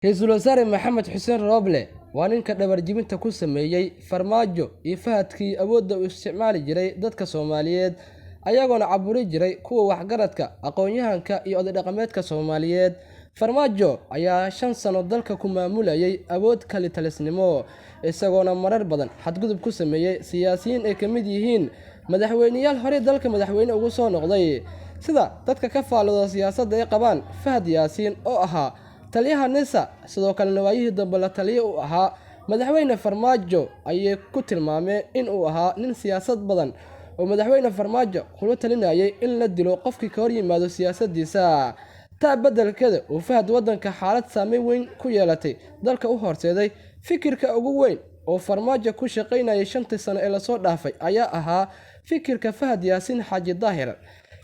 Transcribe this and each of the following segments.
Ra'iisul Wasaare Maxamed Xuseen Roble waa ninka dhabar-jebinta ku sameeyay farmaajo iyo fahadkii awoodda u isticmaali jiray dadka Soomaaliyeed ayagoona caburi jiray kuwa waxgaradka, aqoon-yahanka iyo oday dhaqameedka Soomaaliyeed. Farmaajo ayaa 5 sano dalka ku maamulayay awood kalitalisnimo, isagoona marar badan xadgudub ku sameeyay siyaasiyiin ay ka mid yihiin madaxweynayaal hore dalka madaxweyne ugu soo noqday, sida dadka ka faalooda siyaasadda ay qabaan Fahad Yaasiin oo ahaa taliyaha NISA, sidoo kalena waayihii dambe la taliye u ahaa madaxweyne Farmaajo ayay ku tilmaameen in uu ahaa nin siyaasad badan oo madaxweyne Farmaajo kula talinayay in la dilo qofkii ka hor yimaado siyaasaddiisa. taa beddelkeeda uu Fahad waddanka xaalad saameyn weyn ku yeelatay dalka u horseeday fikirka ugu weyn oo Farmaajo ku shaqaynayay 5 sano ee la soo dhaafay ayaa ahaa fikirka Fahad Yaasiin Xaaji Daahir.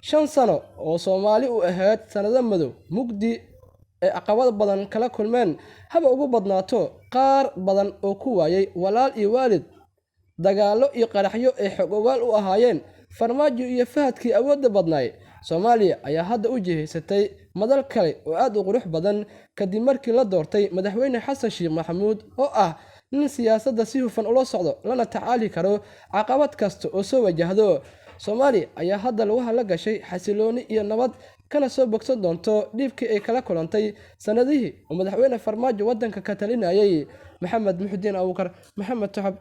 5 sano oo Soomaali u ahayd sanado madow mugdi ee caqabado badan kala kulmeen, haba ugu badnaato qaar badan oo ku waayay walaal iyo waalid, dagaallo iyo qaraxyo ay xog ogaal u ahaayeen Farmaajo iyo Fahadkii awoodda badnaay. Soomaaliya ayaa hadda u jihaysatay madal kale oo aad u qurux badan kadib markii la doortay madaxweyne Xasan Sheikh Maxamuud oo ah nin siyaasadda si hufan ula socdo lana tacaali karo caqabad kasta oo soo wajahdo. Soomaaliya ayaa hadda lagu halagashay xasilooni iyo nabad, kana soo bogsan doonto dhibkii ay kala kulantay sanadihii oo madaxweyne Farmaajo waddanka ka talinayay. Maxamed Muxudiin Abuukar, Maxamed Toxab.